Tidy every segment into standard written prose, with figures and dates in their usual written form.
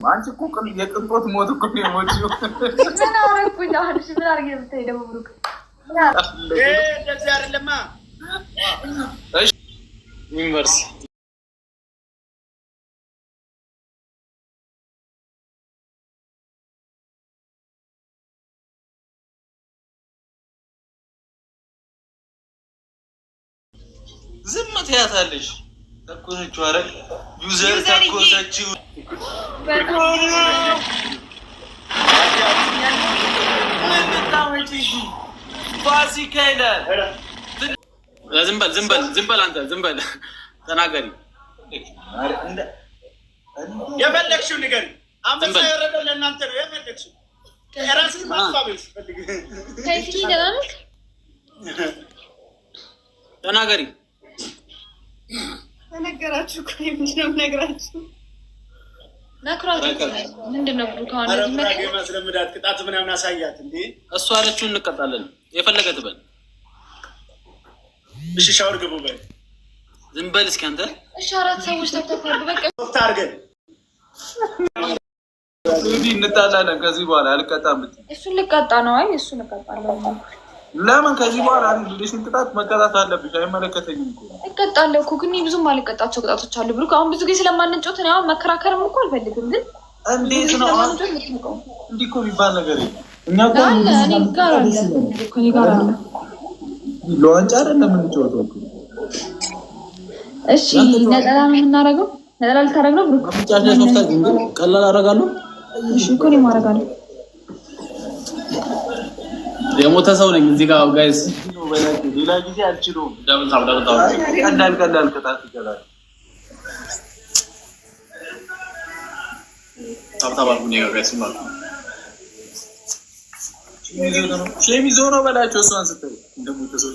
አንቺ እኮ የቅንጦት ሞት እኮ ነው የሞትሽው። ምን አደረኩኝ? አሁን እሺ ምን አድርጌ ብታይ ደግሞ ብሩክ እንደዚህ አይደለማ። እሺ ዩኒቨርስ ዝም ትያታለሽ። ተኮሰችው አይደል? ዩዘር ተኮሰችው። ፋሲካ ይላል። ዝም በል አንተ ዝም በል ተናገሪ። የፈለግሽው ንገሪ። አንበሳ የወረደው ለእናንተ ነው። የፈለግሽው የራስን ማፋበሽ ፈልግ ተናገሪ። ተነገራችሁ እኮ ምንድነው ነገራችሁ? ምንድነው ማስለምዳት ቅጣት ምናምን አሳያት እንዴ። እሱ አለችውን እንቀጣለን። የፈለገ ትበል። እሺ ሻወር ግቡ በል። ዝም በል እስኪ አንተ። እሺ አራት ሰዎች ተተፋሉ። በቃ ታርገን እንጣላለን። ከዚህ በኋላ አልቀጣም። እሱን ልቀጣ ነው። አይ እሱን እቀጣለሁ። ለምን ከዚህ በኋላ ልሽን ቅጣት መቀጣት አለብሽ? አይመለከተኝም እኮ እቀጣለሁ እኮ ግን ብዙም አልቀጣቸው ቅጣቶች አሉ ብሩክ። አሁን ብዙ ጊዜ ስለማንጮት ነው። አሁን መከራከርም እኮ አልፈልግም። ግን እንዴት ነው እንዲህ እኮ የሚባል ነገር የለም። እኛ እኮ እኔ ጋር አለ እኮ እኔ ጋር አለ ለዋንጫ አይደለም የምንጫወተው እኮ። እሺ ነጠላ ነው የምናደርገው። ነጠላ ልታደርግ ነው ብሩክ? ብቻ ሶፍታ ግን ቀላል አደርጋለሁ። እሺ እኮ እኔ ማደርጋለሁ። የሞተ ሰው ነኝ እዚህ ጋር ጋይስ። ሌላ ጊዜ አልችለውም። ቀላል ቅጣት ይገላል። ታብታባልኩኝ ጋይስ ማለት ነው። ሸሚዞ ነው በላቸው። እሷን ስትል እንደሞተ ሰው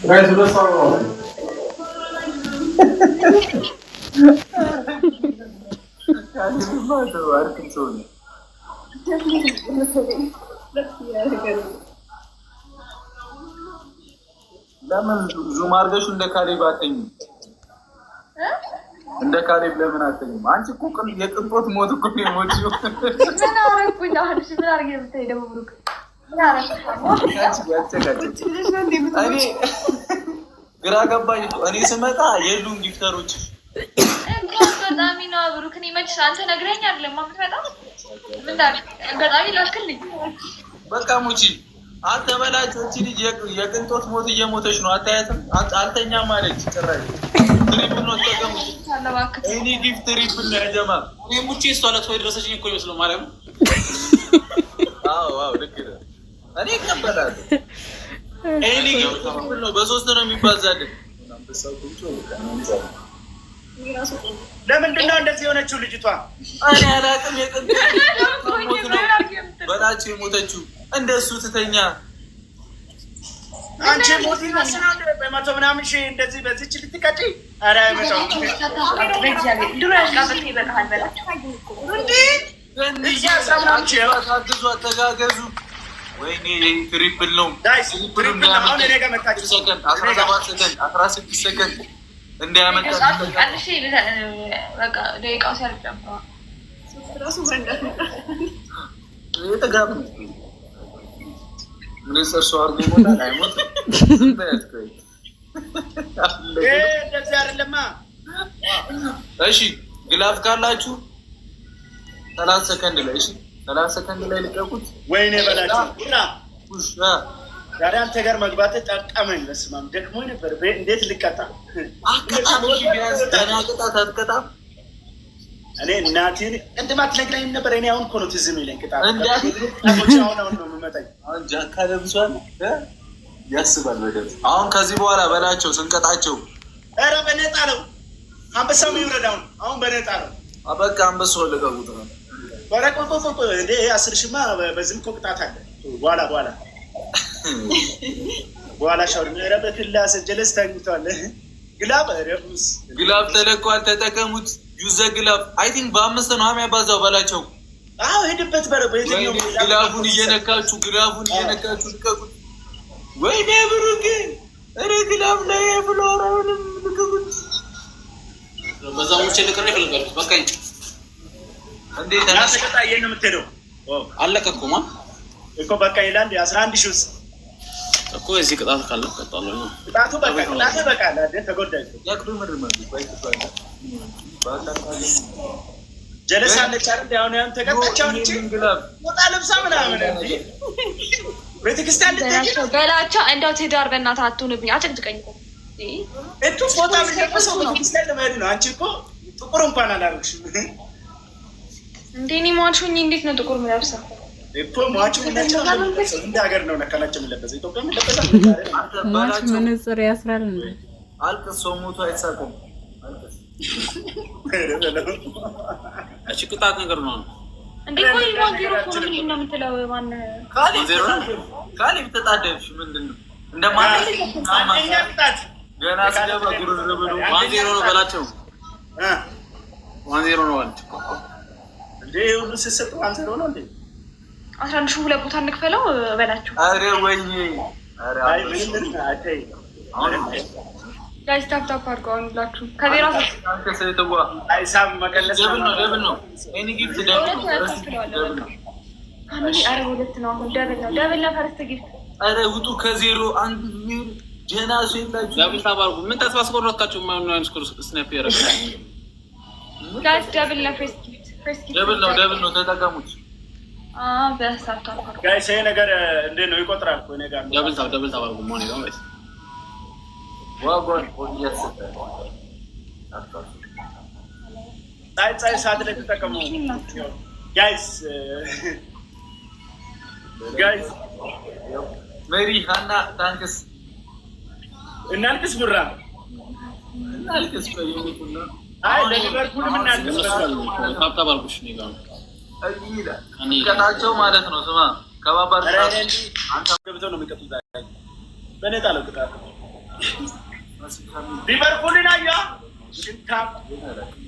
ጋይስ ለሳው ለምን ዙም አድርገሽ እንደ ካሌብ አትተኝም? እንደ ካሌብ ለምን አትተኝም? አንቺ እኮ የቅንጦት ሞት እኮ ነው የሞትሽው። ምን አደረኩኝ? አሁን እሺ ምን አድርጌ ብታይ ደግሞ ብሩክ እኔ ግራ ገባኝ። እኔ ስመጣ የሉም ጊፍተሮች አጋጣሚ ነው ብሩክ። እኔ መችስ አንተ ነግረኸኝ አይደለም የምትመጣው? ምን አጋጣሚ ላክልኝ። በቃ ሙቺ አንተ በላቸው። እቺ ልጅ የቅንጦት ሞት እየሞተች ነው። አታያትም? አልተኛም አለች። ጭራሽ ትሪፕል ነው ተቀምጥ። እኔ ጊፍት ትሪፕል ነው ያጀማ። እኔ ሙቺ እሷ ለቷ የደረሰችኝ እኮ ይመስለው ማርያም። አዎ ልክ ነህ። እኔ እቀበላለሁ። እኔ ጊፍት ትሪፕል ነው። በሶስት ነው የሚባዛልን። ለምንድን ነው እንደዚህ የሆነችው ልጅቷ? እኔ አላውቅም። የቅንጦት ሞት ነው በላቸው የሞተችው። እንደሱ ትተኛ አንቺ ሞት ይመስላል። በመቶ ምናምን ሺህ እንደዚህ በዚች ልትቀጪ? ኧረ መጫው ተጋገዙ። ወይኔ ትሪፕል ነው። 16 ሰከንድ እንዳያመጣ ደቂቃው ሲያልቅ የተጋብ ሚኒስተር ሰው አድርጎ ይሞታል። አይሞትም። እንደዚህ አይደለማ። እሺ ግላፍ ካላችሁ 30 ሰከንድ ላይ 30 ሰከንድ ላይ ልቀቁት። ወይኔ በላችሁ ዛሬ አንተ ጋር መግባት ጠቀመኝ። በስመ አብ ደክሞኝ ነበር። እንዴት ልቀጣ? አትቀጣም። እኔ እናቴን ቅድም አትነግረኝም ነበር? እኔ አሁን እኮ ነው ትዝ የሚለኝ ቅጣት። አሁን ነው የምመጣኝ። አሁን ጃካ ለብሷል ያስባል በደምብ። አሁን ከዚህ በኋላ በላቸው ስንቀጣቸው። ኧረ በነፃ ነው አንበሳው የሚውረድ። አሁን በነፃ ነው። በቃ አንበሳው ልቀቁት ነው። ቆቆቆቆ እንደ 10 ሺህማ በዚህም እኮ ቅጣት አለ። በኋላ ሻወር ኧረ በክላስ ጀለስ ታኝቷል። ግላብ ተለቋል። ተጠቀሙት። ዩዘ ግላብ አይ ቲንክ በ5 ነው የሚያባዛው በላቸው። አዎ ሄድበት በለው። ግላቡን እየነካችሁ ልቀቁት። ወይኔ ብሩክ ኧረ ግላብ ላይ ፍሎራውንም ልቀቁት። በዛ ሙቼ ልቅር ይፈልጋል። በቃ እንዴት ተቀጣየን ነው የምትሄደው? አለቀኩማ እኮ በቃ ይላል 11 ሺህ እኮ እዚህ ቅጣት ካለ ቀጣለው ነው ቅጣቱ። በቃ ተጎዳይ ያቅዱ ምርመር ጀለስ አለች አይደል? ያን ተቀጣቻው እንጂ ወጣ ለብሳ ምናምን እንዴ ቤተክርስቲያን ልትሄድ በላቸው። እንደው ትዳር በእናትህ አትሁንብኝ፣ አጭቅጭቀኝ እኮ እቱ ፎታ ቢለበሰው ቤተክርስቲያን ለመሄድ ነው። አንቺ እኮ ጥቁር እንኳን አላደረግሽም እንዴ? እኔ ሟቹኝ እንዴት ነው ጥቁር የምለብሰው? እኮ ሟቹ እንደ ሀገር ነው ነካላቸው የሚለበሰው። ኢትዮጵያ የሚለበሰው ሟቹ መነጽር ያስራል እንዴ? አልቅስ ሰው ሞቶ አይሳቅም። እቺ ቅጣት ነገር ነው እንዴ? ቆይ ሞንቴሮ ኮሚኒ ነው የምትለው? ማን ካሌብ ተጣደብሽ ምንድን ነው እንደማለት ገና ስለባ ጉርር ብሎ 1-0 ነው በላቸው። 1-0 ነው አለች እንዴ? ሁሉ ሲሰጥ 1-0 ነው እንዴ? 11 ሺህ ሁለት ቦታ እንክፈለው በላቸው። አረ ወይኔ አረ አይ ምን አታይ ጋይስ ታፕ አድርገው ሁላችሁ ከዜሮ ከሰይተዋ አይሳም መቀለስ ነው እኔ ጊፍት ደብል ካሚሊ አረ ሁለት ነው አሁን ደብል ፈርስት ጊፍት። አረ ውጡ ከዜሮ አንድ ሚል ጀናሱ ይላችሁ ደብል ታባርጉ። ምን ተስፋ አስቆረጣችሁ? ማን ነው ስኮር ስናፕ ያደረገ? ጋይስ ደብል ፈርስት ጊፍት ደብል ነው ተጠቀሙት። በሳታ ጋይስ ይሄ ነገር እንዴት ነው ይቆጥራል እኮ እኔ ጋር ደብል ታባርጉ ሞኔ ነው ጋይስ ዋጓን ወዲያሰጠ ጻይ ሰዓት ላይ ተጠቀሙ ጋይስ። ሜሪ ሃና ታንክስ እናልቅስ ብራ እናልቅስ ቆይሙና አይ ለሊቨርፑል ምን እናልቅስ ታፕ ታባርጉሽ ነው ጋር ከታቸው ማለት ነው። ስማ ከባባር አንተ ገብተው ነው የሚቀጥሉት በኔ ጣለው ቅጣት ሊቨርፑልን አያ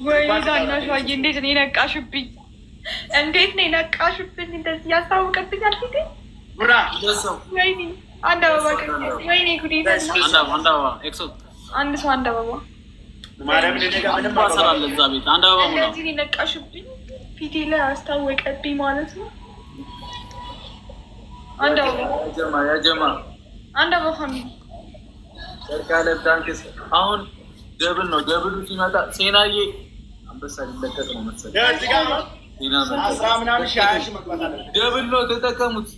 ወይ ዳናሽ ወይ እንዴት ነው የነቃሽብኝ? እንደዚህ ያስታውቅብኛል ፊቴ ብራ ወይኔ አንድ አበባ ወይኔ ጉዴ አንድ አበባ ኤክሶ አንድ ሰው አንድ አበባ ማርያም ለኔጋ ምንም ባሰራለ እዛ ቤት አንድ አበባ ሙላ እንደዚህ የነቃሽብኝ ፊቴ ላይ አስታወቀብኝ ማለት ነው። አንድ አበባ ያጀማ አንድ አበባ ፋሚሊ ሰርካለ ታንክስ። አሁን ደብል ነው። ደብሉ ሲመጣ ሴናዬ አንበሳ ሊለቀቅ ነው መሰለኝ። ደብል ነው ተጠቀሙት።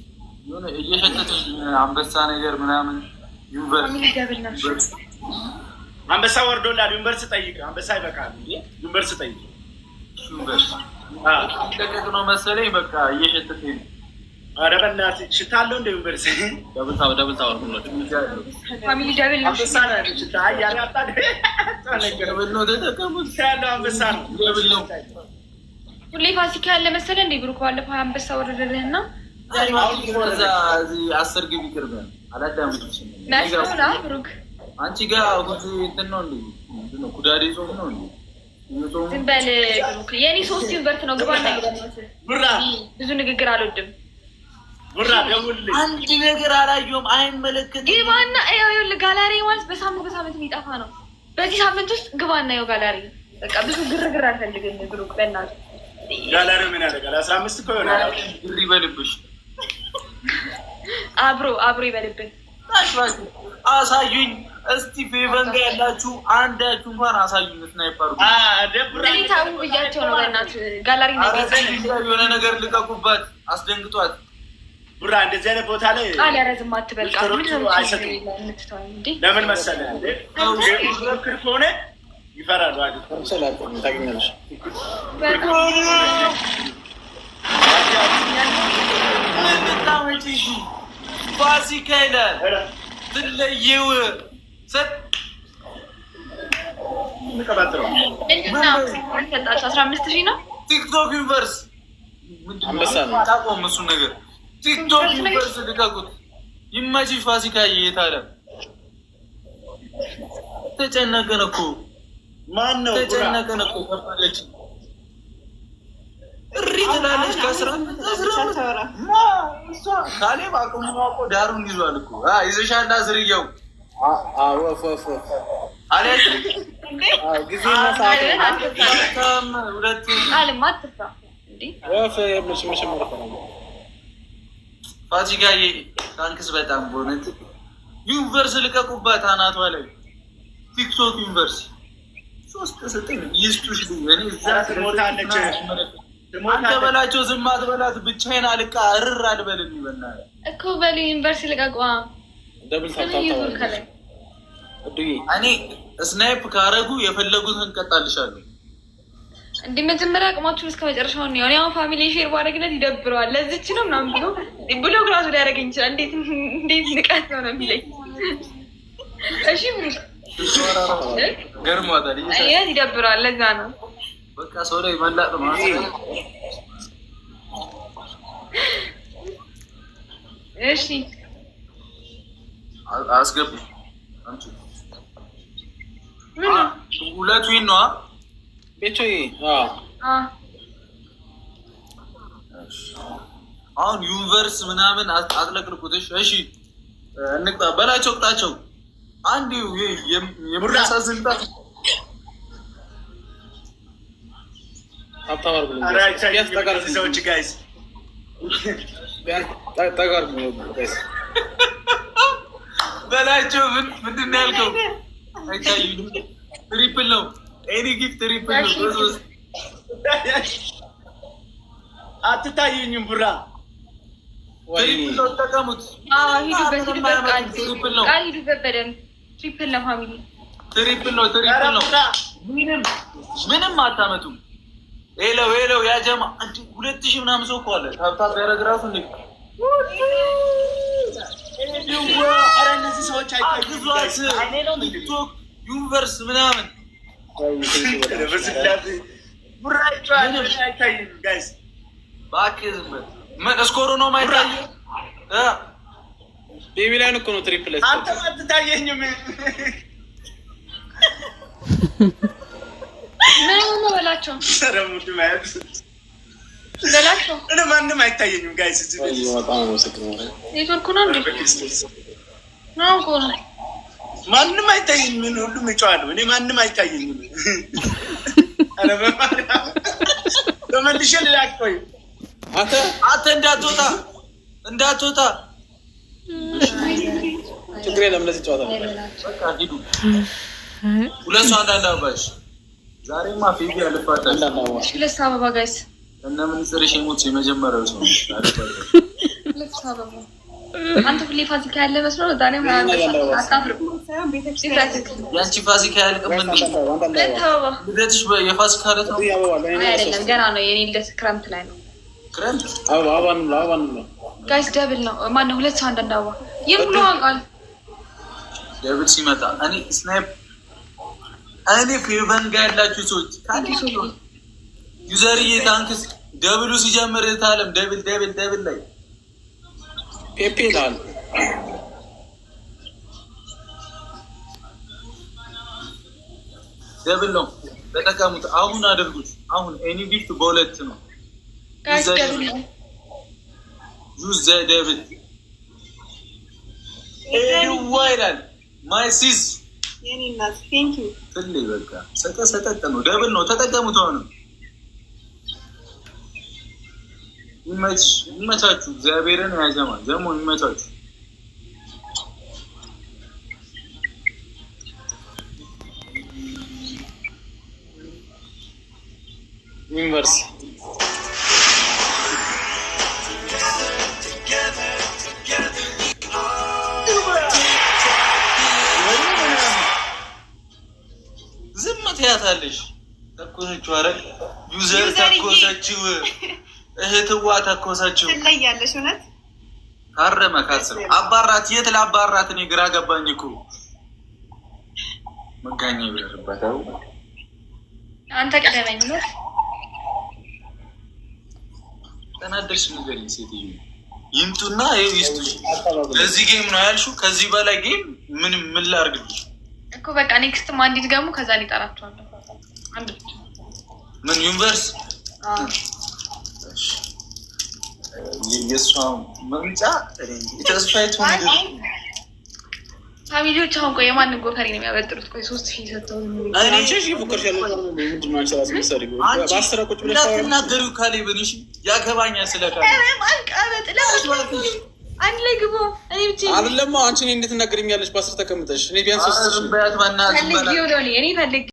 የሆነ እየሸተተኝ አንበሳ ነገር ምናምን ዩኒቨርስ አንበሳ ወርዶላል። ዩኒቨርስ ጠይቅ። አንበሳ ይበቃል እንዴ? ዩኒቨርስ ጠይቅ። ሊለቀቅ ነው መሰለኝ። በቃ እየሸተተኝ ነው። ኧረ በእናትህ ሽታ አለው እንደ ዩኒቨርስ ደብል ታው ፋሚሊ ደብል ነው። አንበሳ ነው ሽታ ያያጣ ደብል ነው ተጠቀሙት። ያለው አንበሳ ነው። ደብል ነው። ሁሌ ፋሲካ ያለ መሰለህ እንዴ? ብሩክ ባለፈው አንበሳ ወረደልህና ከዛ እዚህ 10 ግቢ ቅርብ አላዳምጥሽም። ናሽናላ ብሩክ አንቺ ጋር ሁሉ እንትን ነው እንዴ? ምንድነው ኩዳዴ ጾም ነው እንዴ? ዝም በል ብሩክ። የኔ 3 ዩኒቨርስ ነው ግባና ብራ ብዙ ንግግር አልወድም። ብራ ደውልልኝ። አንድ ነገር አላየሁም። አይመለከትም። ግባና ይኸውልህ ጋላሪ ማለት በሳምንት የሚጠፋ ነው። በዚህ ሳምንት ውስጥ ግባና ይኸው ጋላሪ። በቃ ብዙ ግርግር አልፈልግም ብሩክ በእናትህ። ጋላሪ ምን ያደርጋል? 15 እኮ ይሆናል። ግሪ በልብሽ አብሮ ይበልብን። አሳዩኝ እስቲ ፌቨን ጋር ያላችሁ አንዳችሁ እንኳን አሳዩኝ። ስናይፐሩ ታው ብያቸው ነው በእናትህ ጋላሪ የሆነ ነገር ልቀቁባት፣ አስደንግጧት። ቡራ እንደዚህ አይነት ቦታ ላይ ያረዝም አትበልቃ ለምን መሰለህ እንዴ? ክር ከሆነ ይፈራሉ አይደል? ታገኛለሽ ፋሲካ ይላል ትለየው ሰጥ ምንቀባጥረው ምንድነው? 15,000 ነው። ቲክቶክ ዩኒቨርስ አንበሳ ነው። ታቆም እሱ ነገር ቲክቶክ ዩኒቨርስ ልቀቁት። ይመችሽ ፋሲካ የታለ ተጨነቀን እኮ ማን ነው? ተጨነቀን እኮ ከፈለች እሪ ትላለች ከስራ ካሌብ አቅሙ አውቆ ዳሩን ይዟል እኮ ይዘሻል ዝርያው ወፍ አለች ጊዜና ሰዓት ሁለት አልማትፋ እንዴ ወፍ መሽመር ፋሲካዬ ታንክስ በጣም በእውነት ዩኒቨርስ ልቀቁባት አናቷ ላይ ቲክቶክ ዩኒቨርስ 3 ከሰጠኝ ይስጡሽ እኔ እዛ ትሞታለች አንተ በላቸው ዝም አትበላት ብቻዬን አልቃ እርር አልበልም ይበናል እኮ በሉ ዩኒቨርስ ልቀቁ ደብል ታታታ እኔ ስናይፕ ካረጉ የፈለጉትን እንቀጣልሻለሁ እንዴ መጀመሪያ አቅማችሁን እስከ መጨረሻው ነው ያው ፋሚሊ ሼር ባደረግለት ይደብረዋል ለዚች ነው ምናምን ብሎ ግራሱ ሊያደርገኝ ይችላል እንዴት ንቀት ነው የሚለኝ እሺ ገርሟታል ይደብረዋል ለዛ ነው በቃ ሰው ላይ መላጥ ማለት እሺ አስገቢ አንቺ ሁለቱ ነው ቤቶዬ አሁን ዩኒቨርስ ምናምን አጥለቅልቁትሽ እሺ እንቅጣ በላቸው ቅጣቸው አንድ የምራሳዝንታ በላቸው ምንድን ነው ያልከው አይታዩም ትሪፕል ነው ኤኒ ጊፍት ትሪፕል ነው አትታዩኝም ቡራ ትሪፕል ነው ተጠቀሙት ሂዱበት በደንብ ትሪፕል ነው ፋሚሊ ትሪፕል ነው ምንም አታመጡም ሄለው ያ ጀማ 2000 ምናምን ሰው እኮ አለ ታብታብ ያደረግ ራሱ እንዴ እነዚህ ሰዎች ቲክቶክ ዩኒቨርስ ምናምን እባክህ ዝም በል እስኮሮ ነው የማይታየው ቤቢ ላይ እኮ ነው ትሪፕል አንተ አትታየኝም ምን በላቸው ሰረሙት ማለት በላቸው እኔ ማንም አይታየኝም ጋይስ እዚህ ኔትወርኩ ነው እንዴ ነው እኮ ነው ማንም አይታየኝም ምን ሁሉም ይጫዋሉ እኔ ማንም አይታየኝም አረ በማርያም ተመልሼ ልላክቶይ አንተ እንዳትወጣ ችግር የለም ለዚህ ጨዋታ በቃ ሂዱ ሁለት ሰው አንዳንድ አበባሽ ዛሬማ ፊቢ አልፋታሽ ሁለት አበባ ጋይስ እና ምን ጽርሽ ሞት የመጀመሪያው ሰው ሁለት አበባ አንተ ሁሌ ፋሲካ ያለ መስሎ ዛሬ ማለት አጣፍሩ ያንቺ ፋሲካ ያልቅም እንዴ ሁለት አበባ ልደትሽ የፋሲካ ዕለት ነው አይደለም ገና ነው የኔ ልደት ክረምት ላይ ነው ክረምት አበባን ጋይስ ደብል ነው ማነው ሁለት ሰው አንዳንድ አበባ የሙሉ ዋቃል ደብል ሲመጣ እኔ ስናይፕ እኔ ፌቨን ጋር ያላችሁ ሰዎች ዩዘርዬ ታንክስ ደብሉ ሲጀምር ታለም ደብል ላይ ፔፔ ላል ደብል ነው ተጠቀሙት አሁን አድርጉት አሁን ኤኒ ጊፍት በሁለት ነው ጋይስ ደብል ነው ዩዝ ዘ ደብል ይላል ማይ ሲስ የኔ እናት ቴንክ ዩ ትልይ በቃ ሰጠ ነው ደብል ነው ተጠቀሙት አሁን ይመቻችሁ እግዚአብሔርን ያጀማል ደግሞ ይመቻችሁ ዩኒቨርስ ዝም ትያታለሽ ተኮሰችው አረ ዩዘር ተኮሰችው እህትዋ ተኮሰችው ትለያለሽ እውነት ካረመ ካሰብ አባራት የት ላባራት እኔ ግራ ገባኝ እኮ መጋኛ ይበርባታው አንተ ቀደመኝ ነው ተናደርሽ ነገር ሴትዮ ይምጡና ይስጡሽ ለዚህ ጌም ነው ያልሽው ከዚህ በላይ ጌም ምን ላርግልሽ እኮ በቃ ኔክስት ማንዲት ገሙ ከዛ ሊጠራቸው አንድ ምን ዩኒቨርስ የእሷ መምጫ ተስፋይቱ ፋሚሊዎች አሁን ቆይ የማንን ጎፈሬ ነው የሚያበጥሩት? ቆይ 3000 ሰጥተው እንዳትናገሩ ካሌብን እሺ። ያገባኛል ስለ አንድ ላይ ግቡ። እኔ ብቻ አይደለም አንቺ እንዴት ትናገሪኛለሽ? በአስር ተቀምጠሽ እኔ ቢያንስ 3000 ፈልጌው ነው እኔ ፈልጌ